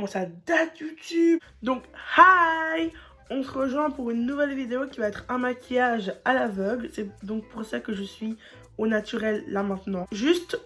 comment ça date YouTube. Donc, hi! On se rejoint pour une nouvelle vidéo qui va être un maquillage à l'aveugle. C'est donc pour ça que je suis au naturel là maintenant. Juste,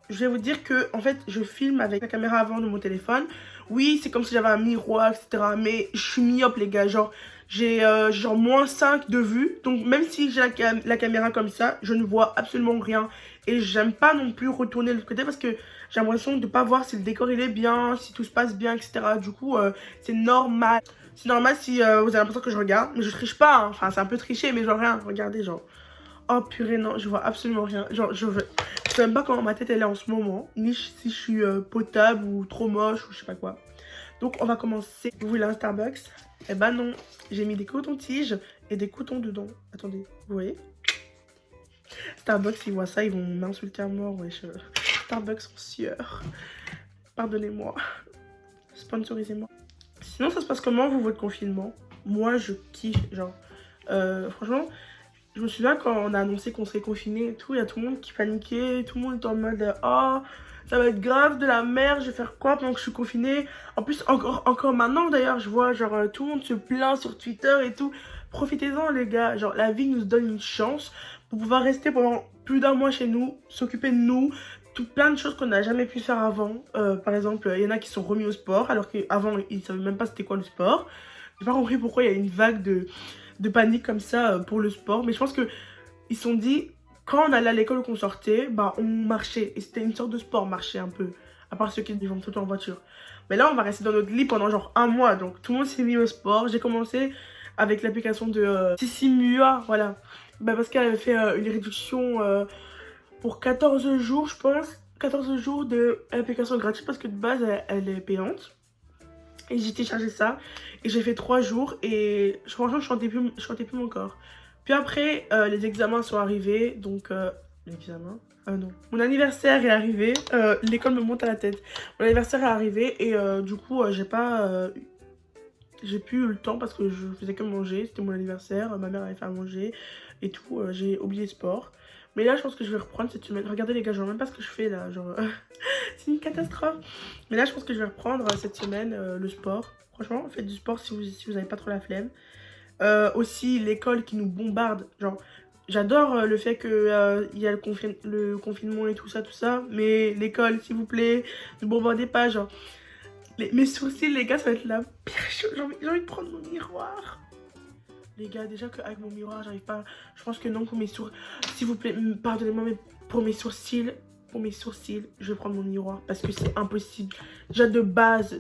je vais vous dire que en fait, je filme avec la caméra avant de mon téléphone. Oui, c'est comme si j'avais un miroir, etc. Mais je suis myope, les gars. Genre, j'ai genre -5 de vue. Donc, même si j'ai la caméra comme ça, je ne vois absolument rien. Et j'aime pas non plus retourner de l'autre côté parce que j'ai l'impression de pas voir si le décor il est bien, si tout se passe bien, etc. Du coup, c'est normal. C'est normal si vous avez l'impression que je regarde. Mais je triche pas, hein. Enfin, c'est un peu triché, mais genre rien. Regardez, genre. Oh purée, non, je vois absolument rien. Genre, je sais même pas comment ma tête elle est en ce moment. Ni si je suis potable ou trop moche ou je sais pas quoi. Donc, on va commencer. Vous voulez un Starbucks? Eh ben non. J'ai mis des cotons-tiges et des cotons dedans. Attendez, vous voyez? Starbucks, ils voient ça, ils vont m'insulter à mort. Wesh. Starbucks en sueur. Pardonnez-moi. Sponsorisez-moi. Sinon, ça se passe comment, vous, votre confinement? Moi, je kiffe. Genre, franchement, je me souviens quand on a annoncé qu'on serait confiné et tout, il y a tout le monde qui paniquait. Tout le monde était en mode oh, ça va être grave de la merde, je vais faire quoi pendant que je suis confinée? En plus, encore maintenant d'ailleurs, je vois genre tout le monde se plaint sur Twitter et tout. Profitez-en, les gars. Genre, la vie nous donne une chance pour pouvoir rester pendant plus d'un mois chez nous, s'occuper de nous, plein de choses qu'on n'a jamais pu faire avant. Par exemple, il y en a qui sont remis au sport, alors qu'avant, ils ne savaient même pas c'était quoi le sport. J'ai pas compris pourquoi il y a une vague de panique comme ça pour le sport. Mais je pense que ils se sont dit, quand on allait à l'école ou qu'on sortait, bah on marchait. Et c'était une sorte de sport, marcher un peu. À part ceux qui vont tout le temps en voiture. Mais là, on va rester dans notre lit pendant genre un mois. Donc tout le monde s'est mis au sport. J'ai commencé avec l'application de Sissimua, voilà. Bah, parce qu'elle avait fait une réduction pour 14 jours, je pense. 14 jours de l'application gratuite parce que de base, elle est payante. Et j'ai téléchargé ça. Et j'ai fait 3 jours. Et franchement, je sentais plus mon corps. Puis après, les examens sont arrivés. Donc, l'examen... non. Mon anniversaire est arrivé. L'école me monte à la tête. Mon anniversaire est arrivé. Et du coup, j'ai plus eu le temps parce que je faisais que manger. C'était mon anniversaire. Ma mère avait fait à manger et tout. J'ai oublié le sport. Mais là, je pense que je vais reprendre cette semaine. Regardez les gars, je vois même pas ce que je fais là. Genre, c'est une catastrophe. Mais là, je pense que je vais reprendre cette semaine le sport. Franchement, faites du sport si vous avez pas trop la flemme. Aussi, l'école qui nous bombarde. Genre, j'adore le fait qu'il y a le confinement et tout ça. Mais l'école, s'il vous plaît, ne bombardez pas. Genre, mes sourcils, les gars, ça va être la pire chose. J'ai envie de prendre mon miroir. Les gars, déjà qu'avec mon miroir, j'arrive pas. Je pense que non pour mes sourcils. S'il vous plaît, pardonnez-moi, mais pour mes sourcils, je vais prendre mon miroir parce que c'est impossible. Déjà de base,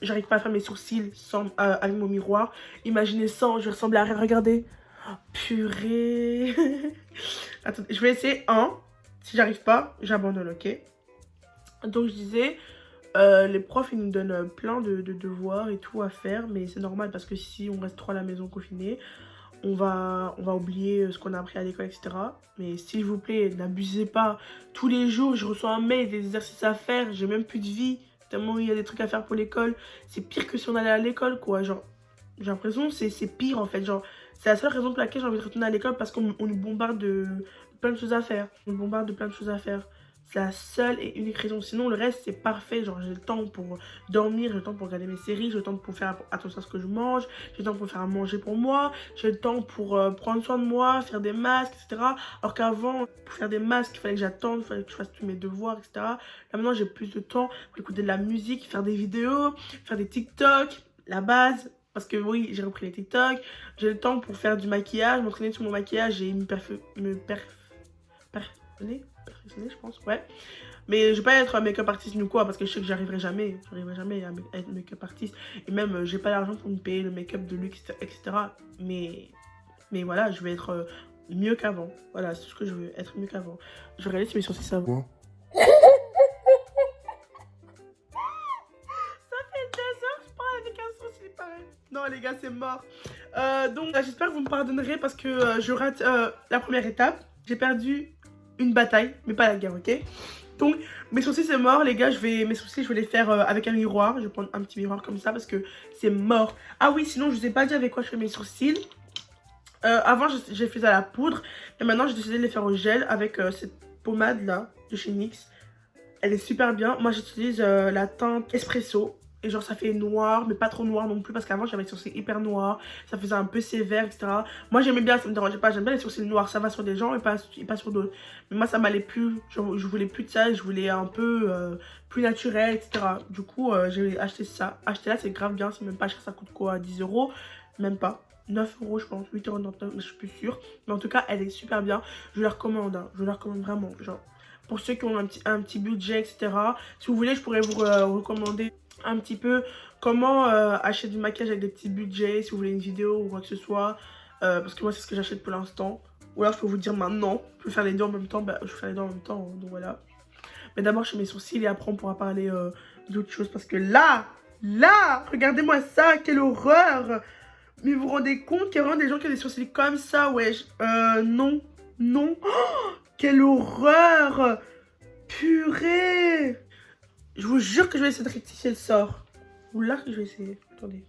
j'arrive pas à faire mes sourcils sans, avec mon miroir. Imaginez sans, je ressemble à rien. Regardez. Oh, purée. Attendez, je vais essayer un. Si j'arrive pas, j'abandonne, ok? Donc je disais. Les profs ils nous donnent plein de devoirs et tout à faire, mais c'est normal parce que si on reste trop à la maison confiné, on va oublier ce qu'on a appris à l'école, etc. Mais s'il vous plaît, n'abusez pas. Tous les jours, je reçois un mail, des exercices à faire, j'ai même plus de vie, tellement il y a des trucs à faire pour l'école. C'est pire que si on allait à l'école, quoi. Genre, j'ai l'impression que c'est pire en fait. Genre, c'est la seule raison pour laquelle j'ai envie de retourner à l'école parce qu'on nous bombarde de plein de choses à faire. On nous bombarde de plein de choses à faire. C'est la seule et unique raison. Sinon, le reste, c'est parfait. Genre, j'ai le temps pour dormir, j'ai le temps pour regarder mes séries, j'ai le temps pour faire attention à ce que je mange, j'ai le temps pour faire à manger pour moi, j'ai le temps pour prendre soin de moi, faire des masques, etc. Alors qu'avant, pour faire des masques, il fallait que j'attende, il fallait que je fasse tous mes devoirs, etc. Là, maintenant, j'ai plus de temps pour écouter de la musique, faire des vidéos, faire des TikTok, la base. Parce que oui, j'ai repris les TikTok, j'ai le temps pour faire du maquillage, m'entraîner sur mon maquillage et perfectionner, je pense, ouais. Mais je vais pas être make-up artiste ou quoi, parce que je sais que j'arriverai jamais à être make-up artiste. Et même, j'ai pas l'argent pour me payer le make-up de luxe, etc. Mais voilà, je vais être mieux qu'avant. Voilà, c'est ce que je veux, être mieux qu'avant. Je regarde si mes sourcils ça va. Non les gars, c'est mort. Donc j'espère que vous me pardonnerez parce que je rate la première étape. J'ai perdu une bataille, mais pas la guerre, ok? Donc mes sourcils c'est mort les gars, mes sourcils je vais les faire avec un miroir. Je vais prendre un petit miroir comme ça parce que c'est mort. Ah oui, sinon je vous ai pas dit avec quoi je fais mes sourcils. Avant j'ai fait à la poudre, mais maintenant j'ai décidé de les faire au gel avec cette pommade là de chez NYX. Elle est super bien. Moi j'utilise la teinte espresso. Et genre ça fait noir, mais pas trop noir non plus, parce qu'avant j'avais les sourcils hyper noirs, ça faisait un peu sévère, etc. Moi j'aimais bien, ça me dérangeait pas, j'aime bien les sourcils noirs, ça va sur des gens et pas sur d'autres. Mais moi ça m'allait plus, genre, je voulais plus de ça, je voulais un peu plus naturel, etc. Du coup j'ai acheté ça. Acheter là c'est grave bien, c'est même pas cher, ça coûte quoi, 10 euros? Même pas. 9 euros je pense, 8,99 €, mais je suis plus sûre. Mais en tout cas elle est super bien, je la recommande, hein. Je la recommande vraiment, genre. Pour ceux qui ont un petit budget, etc. Si vous voulez je pourrais vous recommander un petit peu comment acheter du maquillage avec des petits budgets, si vous voulez une vidéo ou quoi que ce soit, parce que moi c'est ce que j'achète pour l'instant. Ou alors je peux vous dire maintenant, je vais faire les deux en même temps, bah je vais faire les deux en même temps, donc voilà. Mais d'abord je fais mes sourcils et après on pourra parler d'autres choses, parce que là, regardez-moi ça, quelle horreur. Mais vous vous rendez compte qu'il y a vraiment des gens qui ont des sourcils comme ça, wesh. Non, non, oh, quelle horreur. Purée. Je vous jure que je vais essayer de rectifier le sort. Ou là que je vais essayer. Attendez.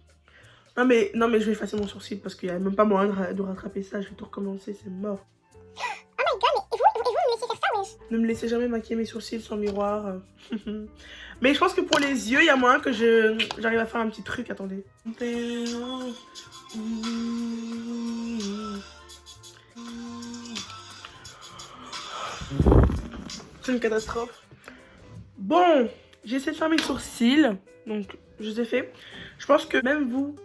Non mais je vais effacer mon sourcil parce qu'il n'y a même pas moyen de rattraper ça. Je vais tout recommencer, c'est mort. Oh my god, mais vous me laissez faire ça, wesh. Ne me laissez jamais maquiller mes sourcils sans miroir. Mais je pense que pour les yeux, il y a moyen que j'arrive à faire un petit truc. Attendez. C'est une catastrophe. Bon, j'ai essayé de faire mes sourcils, donc je les ai fait. Je pense que même vous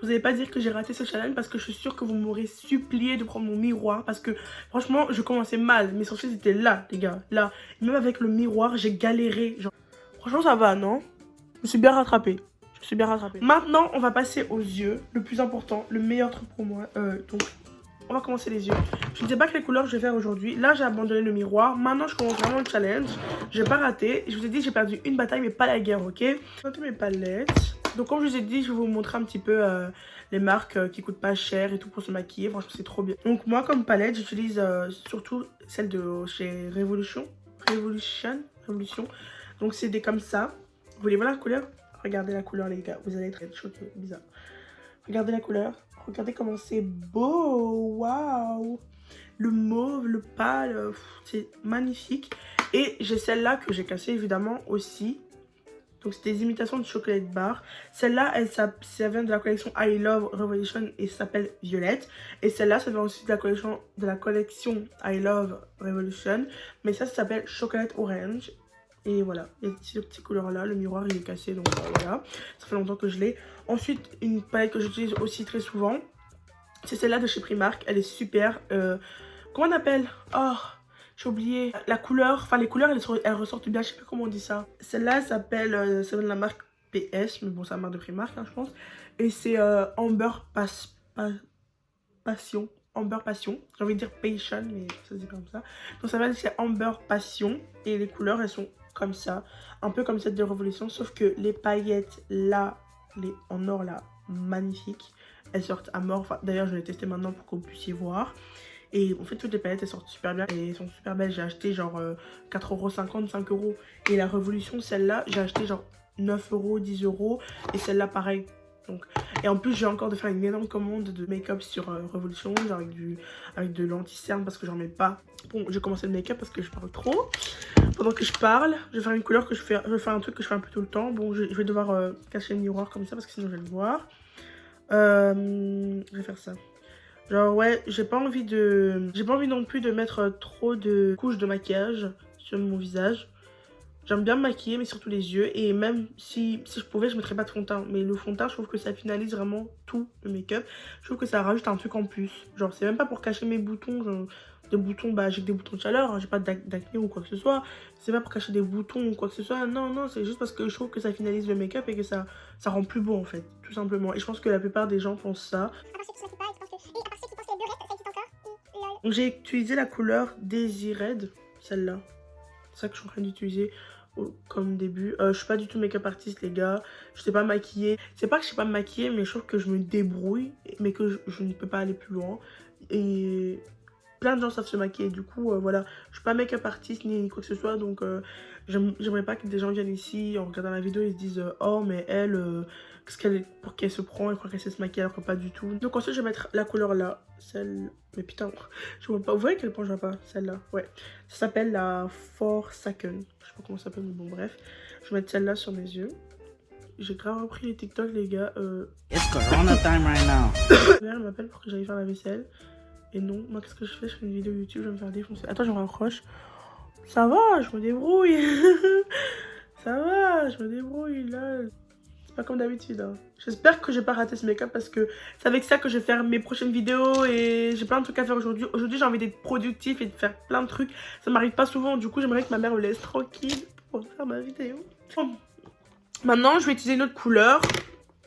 n'allez pas dire que j'ai raté ce challenge, parce que je suis sûre que vous m'aurez supplié de prendre mon miroir, parce que franchement je commençais mal, mes sourcils étaient là les gars, là. Et même avec le miroir j'ai galéré, genre. Franchement ça va, non? Je me suis bien rattrapée. Maintenant on va passer aux yeux, le plus important, le meilleur truc pour moi, donc on va commencer les yeux. Je ne sais pas quelle couleur je vais faire aujourd'hui. Là, j'ai abandonné le miroir. Maintenant, je commence vraiment le challenge. J'ai pas raté. Je vous ai dit, j'ai perdu une bataille, mais pas la guerre, ok? Notez mes palettes. Donc, comme je vous ai dit, je vais vous montrer un petit peu les marques qui coûtent pas cher et tout pour se maquiller. Franchement, c'est trop bien. Donc, moi, comme palette, j'utilise surtout celle de chez Revolution. Donc, c'est des comme ça. Vous voulez voir la couleur? Regardez la couleur, les gars. Vous allez être choqués. Bizarre. Regardez la couleur. Regardez comment c'est beau. Waouh. Le mauve, le pâle. C'est magnifique. Et j'ai celle-là que j'ai cassée évidemment aussi. Donc c'est des imitations de chocolat bar. Celle-là, ça vient de la collection I Love Revolution et s'appelle Violette. Et celle-là, ça vient aussi de la collection I Love Revolution. Mais ça s'appelle Chocolat Orange. Et voilà, il y a ces petites couleurs là, le miroir il est cassé, donc voilà, ça fait longtemps que je l'ai. Ensuite, une palette que j'utilise aussi très souvent, c'est celle-là de chez Primark, elle est super. Comment on appelle? Oh, j'ai oublié. La couleur, enfin les couleurs elles ressortent bien, je sais plus comment on dit ça. Celle-là s'appelle, ça vient de la marque PS, mais bon c'est la marque de Primark hein, je pense. Et c'est Amber Passion. Amber Passion, j'ai envie de dire Passion, mais ça se dit pas comme ça. Donc ça va c'est Amber Passion, et les couleurs elles sont comme ça, un peu comme celle de Révolution, sauf que les paillettes là, les en or là, magnifiques, elles sortent à mort. Enfin, d'ailleurs je vais les tester maintenant pour que vous puissiez voir. Et en fait toutes les paillettes elles sortent super bien et elles sont super belles. J'ai acheté genre 4,50 €, 5 €. Et la Révolution, celle-là, j'ai acheté genre 9 €, 10 €. Et celle-là pareil. Donc, et en plus j'ai encore de faire une énorme commande de make-up sur Revolution, genre avec de l'anti-cerne parce que j'en mets pas. Bon, j'ai commencé le make-up parce que je parle trop. Pendant que je parle, je vais faire une couleur que je vais faire un truc que je fais un peu tout le temps. Bon, je vais devoir cacher le miroir comme ça parce que sinon je vais le voir. Je vais faire ça. Genre ouais, j'ai pas envie non plus de mettre trop de couches de maquillage sur mon visage. J'aime bien me maquiller, mais surtout les yeux. Et même si je pouvais, je mettrais pas de fond de teint. Mais le fond de teint, je trouve que ça finalise vraiment tout le make-up. Je trouve que ça rajoute un truc en plus. Genre, c'est même pas pour cacher mes boutons. Genre, des boutons, bah j'ai que des boutons de chaleur. Hein, j'ai pas d'acné ou quoi que ce soit. C'est pas pour cacher des boutons ou quoi que ce soit. Non, non, c'est juste parce que je trouve que ça finalise le make-up et que ça rend plus beau en fait. Tout simplement. Et je pense que la plupart des gens pensent ça. À part ceux qui se maquillent pas, je pense que... Et à part ceux qui pensent que le beurre, ça existe encore. Donc j'ai utilisé la couleur Daisy Red. Celle-là. C'est ça que je suis en train d'utiliser comme début. Je suis pas du tout make-up artiste les gars. Je sais pas maquiller. C'est pas que je sais pas me maquiller, mais je trouve que je me débrouille. Mais que je ne peux pas aller plus loin. Et plein de gens savent se maquiller. Du coup voilà. Je suis pas make-up artiste ni quoi que ce soit. Donc j'aimerais pas que des gens viennent ici en regardant la vidéo et se disent oh mais elle pour qu'elle se prend, elle croit qu'elle sait se maquiller alors que pas du tout. Donc ensuite je vais mettre la couleur là, celle, mais putain je vois pas, vous voyez à quel point je vois pas, celle-là, ouais, ça s'appelle la Forsaken, je sais pas comment ça s'appelle mais bon bref, je vais mettre celle-là sur mes yeux j'ai grave repris les TikTok, les gars. It's Corona time right now. Ma mère m'appelle pour que j'aille faire la vaisselle. Et non, moi, qu'est-ce que je fais? Je fais une vidéo YouTube, je vais me faire défoncer. Attends, je me rapproche. Ça va, je me débrouille. Ça va, je me débrouille, là. C'est pas comme d'habitude, hein. J'espère que j'ai pas raté ce make-up parce que c'est avec ça que je vais faire mes prochaines vidéos et j'ai plein de trucs à faire aujourd'hui. Aujourd'hui, j'ai envie d'être productif et de faire plein de trucs. Ça m'arrive pas souvent, du coup, j'aimerais que ma mère me laisse tranquille pour faire ma vidéo. Bon. Maintenant, je vais utiliser une autre couleur,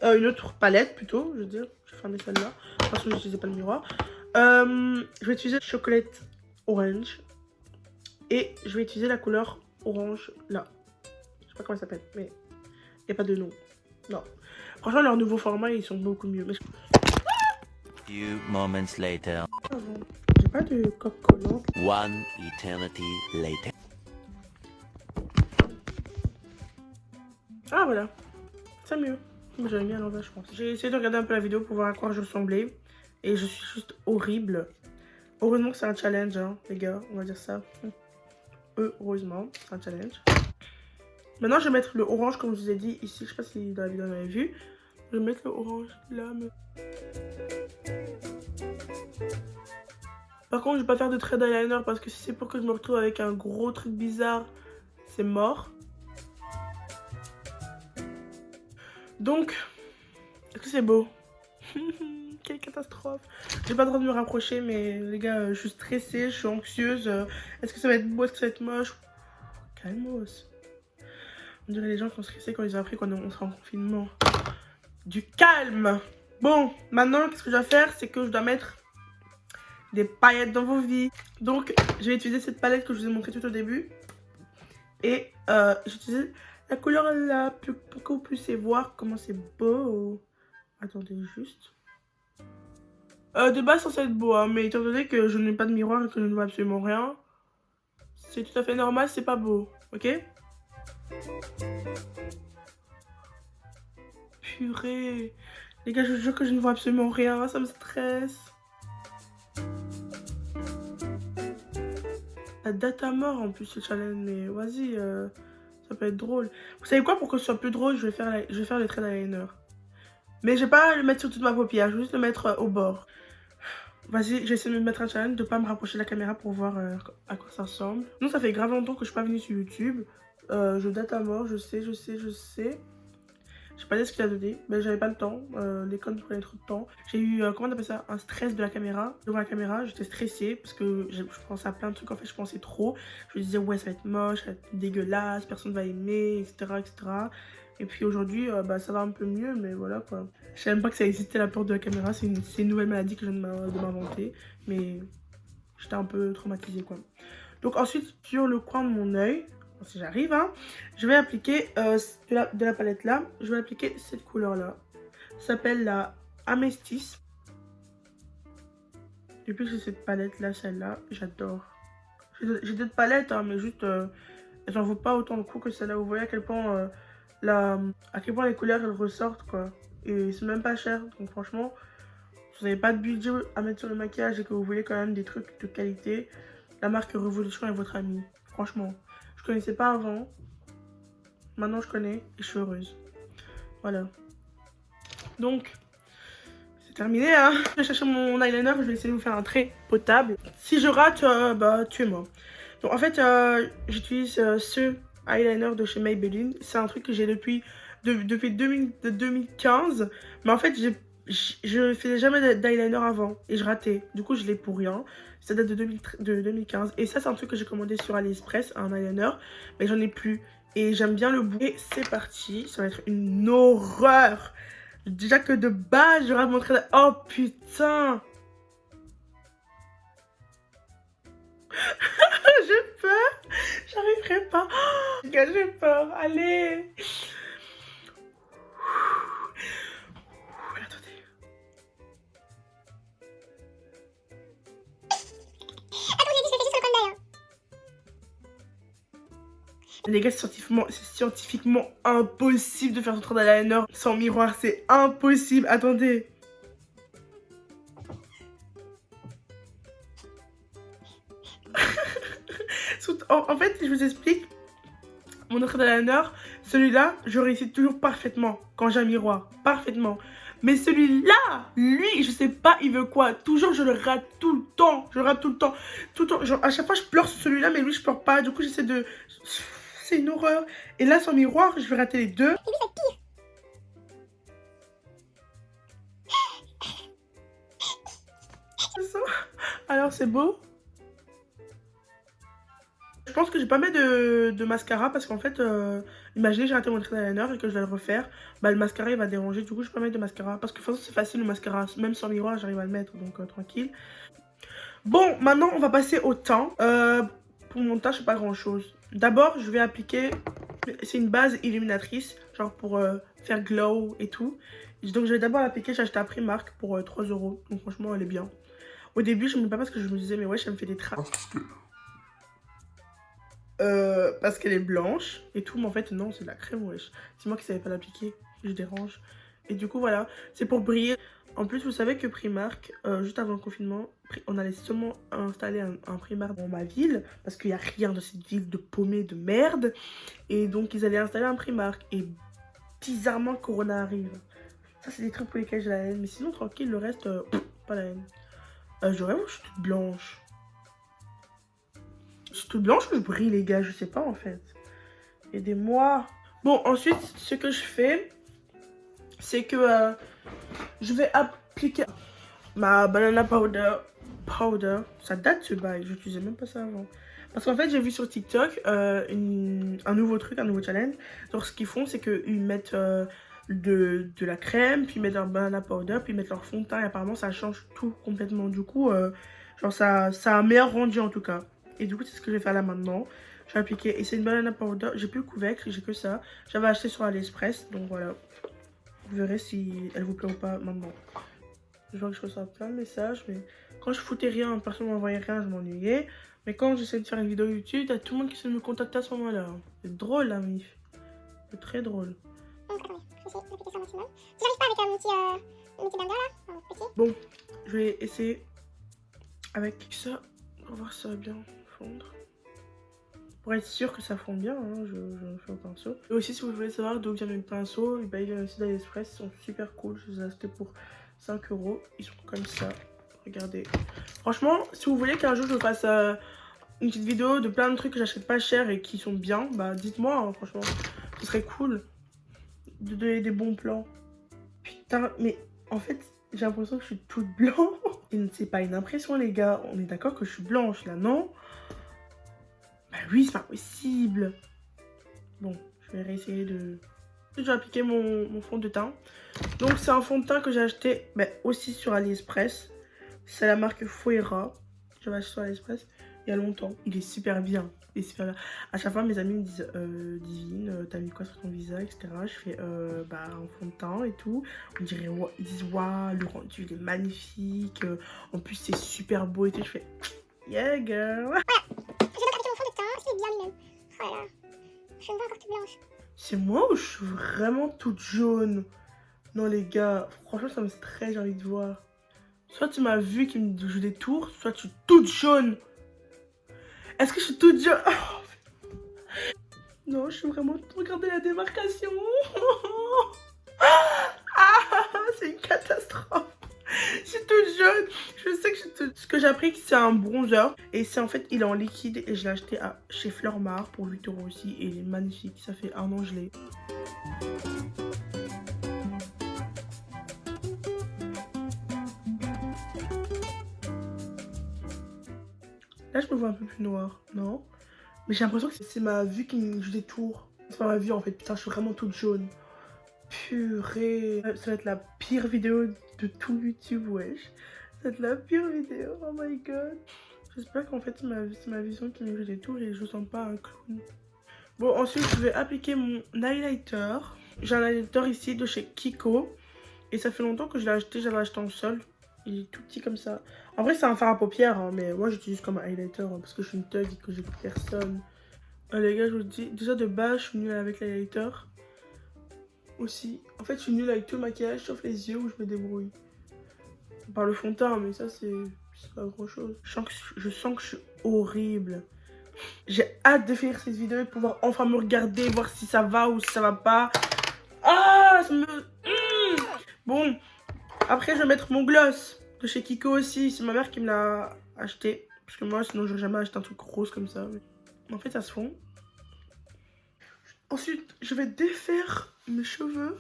une autre palette plutôt, je veux dire. Je vais fermer celle-là parce que je n'utilisais pas le miroir. Je vais utiliser chocolate orange et je vais utiliser la couleur orange là. Je sais pas comment elle s'appelle, mais il n'y a pas de nom. Non. Franchement, leur nouveau format, ils sont beaucoup mieux. Mais Few moments later. j'ai pas de coque collante. One eternity later. Ah voilà, c'est mieux. J'avais mis à l'envers, je pense. J'ai essayé de regarder un peu la vidéo pour voir à quoi je ressemblais. Et je suis juste horrible. Heureusement que c'est un challenge, hein, les gars. On va dire ça. Heureusement, c'est un challenge. Maintenant, je vais mettre le orange, comme je vous ai dit ici. Je sais pas si dans la vidéo, vous avez vu. Je vais mettre le orange là. Mais... Par contre, je vais pas faire de trait d'eyeliner parce que si c'est pour que je me retrouve avec un gros truc bizarre, c'est mort. Donc, est-ce que c'est beau? Quelle catastrophe. J'ai pas le droit de me rapprocher, mais les gars, je suis stressée, je suis anxieuse. Est-ce que ça va être beau, est-ce que ça va être moche? Calmos. On dirait les gens qui sont stressés quand ils ont appris qu'on sera en confinement. Du calme. Bon, maintenant, qu'est-ce que je dois faire? C'est que je dois mettre des paillettes dans vos vies. Donc, je vais utiliser cette palette que je vous ai montrée tout au début. Et j'utilise la couleur là pour que vous puissiez voir comment c'est beau. Attendez juste. De base, c'est censé être beau, hein, mais étant donné que je n'ai pas de miroir et que je ne vois absolument rien, c'est tout à fait normal, c'est pas beau, ok? Purée. Les gars, je vous jure que je ne vois absolument rien, ça me stresse. La date à mort en plus, ce challenge, mais vas-y, ça peut être drôle. Vous savez quoi, pour que ce soit plus drôle, je vais faire le trait d'eyeliner. Mais je vais pas le mettre sur toute ma paupière, je vais juste le mettre au bord. Vas-y, je vais essayer de me mettre un challenge, de pas me rapprocher de la caméra pour voir à quoi ça ressemble. Non, ça fait grave longtemps que je suis pas venue sur YouTube. Je date à mort, je sais. J'ai pas dit ce qu'il a donné, mais j'avais pas le temps. L'école me prenait trop de temps. J'ai eu, comment on appelle ça, un stress de la caméra. Devant la caméra, j'étais stressée parce que je pensais à plein de trucs. En fait, je pensais trop. Je me disais, ouais, ça va être moche, ça va être dégueulasse, personne va aimer, etc. Et puis aujourd'hui, bah, ça va un peu mieux, mais voilà quoi. Je savais même pas que ça existait la porte de la caméra. C'est une nouvelle maladie que je viens de m'inventer. Mais j'étais un peu traumatisée quoi. Donc ensuite, sur le coin de mon œil, si j'arrive, hein, je vais appliquer de la palette là. Je vais appliquer cette couleur là. Ça s'appelle la Amethyst. Depuis que j'ai cette palette là, celle-là, j'adore. J'ai d'autres palettes, hein, mais juste, elles n'en vaut pas autant le coup que celle-là. Vous voyez à quel point... à quel point les couleurs elles ressortent quoi, et c'est même pas cher. Donc franchement, si vous n'avez pas de budget à mettre sur le maquillage et que vous voulez quand même des trucs de qualité, la marque Revolution est votre amie. Franchement, je connaissais pas avant, maintenant je connais et je suis heureuse. Voilà, donc c'est terminé, hein. Je vais chercher mon eyeliner, je vais essayer de vous faire un trait potable. Si je rate, bah tuez-moi. Donc en fait, j'utilise ce eyeliner de chez Maybelline. C'est un truc que j'ai depuis 2015. Mais en fait, je faisais jamais d'eyeliner avant. Et je ratais. Du coup, je l'ai pour rien. Ça date de 2015. Et ça, c'est un truc que j'ai commandé sur AliExpress, un eyeliner. Mais j'en ai plus. Et j'aime bien le bout. Et c'est parti. Ça va être une horreur. Déjà que de base, je rate mon trait. Oh putain. J'ai peur. J'arriverai pas. Les gars, j'ai peur. Allez. Attendez. Attends, j'ai dit, je fais juste sur le coin de l'œil, hein. Les gars, c'est scientifiquement impossible de faire son trait d'eyeliner sans miroir. C'est impossible. Attendez. En fait, je vous explique. Mon trait d'eyeliner, Celui-là, je réussis toujours parfaitement quand j'ai un miroir. Parfaitement. Mais celui-là, lui, je sais pas, il veut quoi. Toujours, je le rate tout le temps. Je le rate tout le temps. Tout le temps. Genre, à chaque fois, je pleure sur celui-là, mais lui, je pleure pas. Du coup, j'essaie de... C'est une horreur. Et là, sans miroir, je vais rater les deux. Et lui, c'est pire. C'est ça. Alors, c'est beau. Je pense que je vais pas mettre de mascara parce qu'en fait, imaginez j'ai raté mon trait d'eyeliner et que je vais le refaire, bah le mascara il va déranger, du coup je vais pas mettre de mascara parce que de toute façon c'est facile le mascara, même sans miroir j'arrive à le mettre, donc tranquille. Bon, maintenant on va passer au teint. Pour mon teint je fais pas grand chose. D'abord je vais appliquer, c'est une base illuminatrice, genre pour faire glow et tout. Donc je vais d'abord l'appliquer, j'ai acheté à Primark pour 3 €, donc franchement elle est bien. Au début je me mets pas parce que je me disais mais ouais ça me fait des traces. Parce qu'elle est blanche et tout, mais en fait non, c'est de la crème, wesh. C'est moi qui savais pas l'appliquer, je dérange. Et du coup voilà, c'est pour briller. En plus vous savez que Primark, juste avant le confinement, on allait seulement installer un Primark dans ma ville, parce qu'il n'y a rien dans cette ville de paumée de merde. Et donc ils allaient installer un Primark, et bizarrement Corona arrive. Ça c'est des trucs pour lesquels j'ai la haine, mais sinon tranquille, le reste, pas la haine. Vraiment je suis toute blanche. Je suis toute blanche ou je brille les gars, je sais pas en fait. Aidez-moi. Bon ensuite ce que je fais, c'est que je vais appliquer ma banana powder. Ça date ce bail, j'utilisais même pas ça avant. Parce qu'en fait j'ai vu sur TikTok un nouveau truc, un nouveau challenge. Donc ce qu'ils font c'est qu'ils mettent de la crème, puis ils mettent leur banana powder, puis ils mettent leur fond de teint et apparemment ça change tout complètement. Du coup genre ça a un meilleur rendu en tout cas. Et du coup, c'est ce que je vais faire là maintenant. Je vais appliquer. Et c'est une banana powder. J'ai plus le couvercle, j'ai que ça. J'avais acheté sur AliExpress. Donc voilà. Vous verrez si elle vous plaît ou pas maintenant. Je vois que je reçois plein de messages. Mais quand je foutais rien, personne ne m'envoyait rien, je m'ennuyais. Mais quand j'essaie de faire une vidéo YouTube, t'as tout le monde qui essaie de me contacter à ce moment-là. C'est drôle, la mif. C'est très drôle. Donc, attendez, je vais essayer d'appliquer ça au maximum. Si j'arrive pas avec mon petit blender là, petit. Bon, je vais essayer avec ça. On va voir si ça va bien fondre. Pour être sûr que ça fond bien, hein, je le fais au pinceau. Et aussi, si vous voulez savoir d'où viennent mes pinceaux, ils viennent aussi d'AliExpress, ils sont super cool. Je les ai achetés pour 5 €. Ils sont comme ça. Regardez. Franchement, si vous voulez qu'un jour je fasse une petite vidéo de plein de trucs que j'achète pas cher et qui sont bien, bah dites-moi, hein, franchement. Ce serait cool de donner des bons plans. Putain, mais en fait, j'ai l'impression que je suis toute blanche. C'est pas une impression, les gars. On est d'accord que je suis blanche, là, non? Bah oui, c'est pas possible. Bon, je vais réessayer de... Je vais appliquer mon fond de teint. Donc, c'est un fond de teint que j'ai acheté aussi sur AliExpress. C'est la marque Fuera. J'avais acheté sur AliExpress il y a longtemps. Il est super bien. Il est super bien. À chaque fois, mes amis me disent Divine, t'as mis quoi sur ton visage, etc. Je fais bah un fond de teint et tout. On dirait, ils disent waouh, le rendu il est magnifique. En plus, c'est super beau et tout. Je fais yeah, girl. Voilà, je vais donc appliquer mon fond de teint, c'est bien lui-même. Oh là là, je me vois encore toute blanche. C'est moi ou je suis vraiment toute jaune? Non, les gars, franchement, ça me stresse, j'ai envie de voir. Soit tu m'as vu qui me joue des tours, soit tu es toute jaune. Est-ce que je suis toute jaune? Oh. Non, je suis vraiment... Regardez la démarcation. Ah, c'est une catastrophe. Je suis toute jaune. Je sais que je suis toute... Ce que j'ai appris, c'est un bronzer. Et c'est en fait, il est en liquide. Et je l'ai acheté chez Fleurmar pour 8 € aussi. Et il est magnifique. Ça fait 1 an que je l'ai. Là, je me vois un peu plus noire, non? Mais j'ai l'impression que c'est ma vue qui me joue des tours. C'est pas ma vue en fait, putain, je suis vraiment toute jaune. Purée. Ça va être la pire vidéo de tout YouTube, wesh. Ça va être la pire vidéo, oh my god. J'espère qu'en fait, c'est ma vision qui me joue des tours et je sens pas un clown. Bon, ensuite, je vais appliquer mon highlighter. J'ai un highlighter ici de chez Kiko. Et ça fait longtemps que je l'ai acheté, j'avais acheté en solde. Il est tout petit comme ça. En vrai, c'est un fard à paupières, hein, mais moi j'utilise comme un highlighter hein, parce que je suis une thug et que j'écoute personne. Les gars, je vous dis, déjà de base, je suis nulle avec l'highlighter. Aussi, en fait, je suis nulle avec tout le maquillage sauf les yeux où je me débrouille. Par le fond de teint, mais ça, c'est pas grand chose. Je sens que je suis horrible. J'ai hâte de finir cette vidéo et de pouvoir enfin me regarder, voir si ça va ou si ça va pas. Ah, ça me... Bon, après je vais mettre mon gloss de chez Kiko aussi. C'est ma mère qui me l'a acheté. Parce que moi, sinon, j'aurais jamais acheté un truc rose comme ça. Mais en fait, ça se fond. Ensuite, je vais défaire mes cheveux.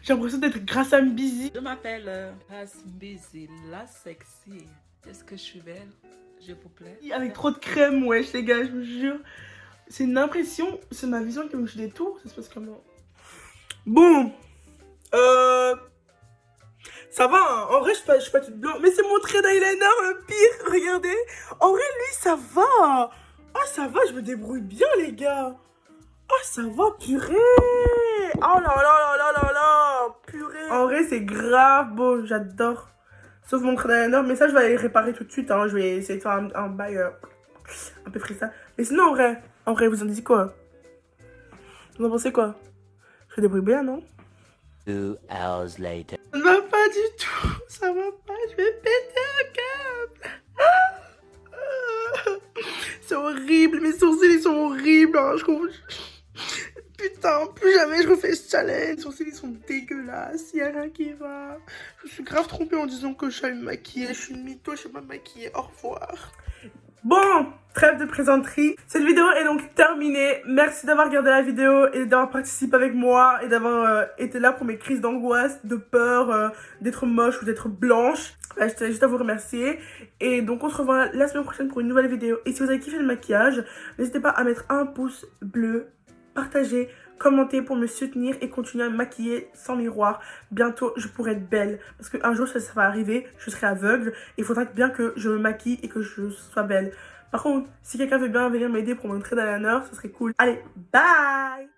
J'ai l'impression d'être grâce à Mbizi. Je m'appelle Mbizi, la sexy. Est-ce que je suis belle? Je vous plais? Avec trop de crème, wesh les gars, je vous jure. C'est une impression, c'est ma vision qui me joue des tours. Ça se passe comment? Bon. Ça va, hein. En vrai, je suis pas toute blanche. Mais c'est mon trait d'eyeliner le pire, regardez. En vrai, lui, ça va. Ah, ça va, je me débrouille bien, les gars. Ah, ça va, purée. Oh là là là là là là. Purée. En vrai, c'est grave beau, j'adore. Sauf mon trait d'eyeliner, mais ça, je vais aller réparer tout de suite. Hein. Je vais essayer de faire un bail un peu freestyle. Mais sinon, en vrai, vous en dites quoi? Vous en pensez quoi? Je me débrouille bien, non? 2 hours later. Ça ne va pas du tout, ça va pas, je vais péter un câble. C'est horrible, mes sourcils ils sont horribles. Hein. Putain, plus jamais je refais ce challenge. Les sourcils ils sont dégueulasses, il n'y a rien qui va. Je me suis grave trompée en disant que je savais me maquiller. Je suis une mytho, je sais pas me maquiller, au revoir. Bon, trêve de plaisanterie. Cette vidéo est donc terminée. Merci d'avoir regardé la vidéo et d'avoir participé avec moi et d'avoir été là pour mes crises d'angoisse, de peur, d'être moche ou d'être blanche. Je tenais juste à vous remercier. Et donc on se revoit la semaine prochaine pour une nouvelle vidéo. Et si vous avez kiffé le maquillage, n'hésitez pas à mettre un pouce bleu, partager, commenter pour me soutenir et continuer à me maquiller sans miroir. Bientôt, je pourrai être belle. Parce qu'un jour, ça va arriver, je serai aveugle. Et il faudra bien que je me maquille et que je sois belle. Par contre, si quelqu'un veut bien venir m'aider pour mon trait d'eyeliner, ça serait cool. Allez, bye!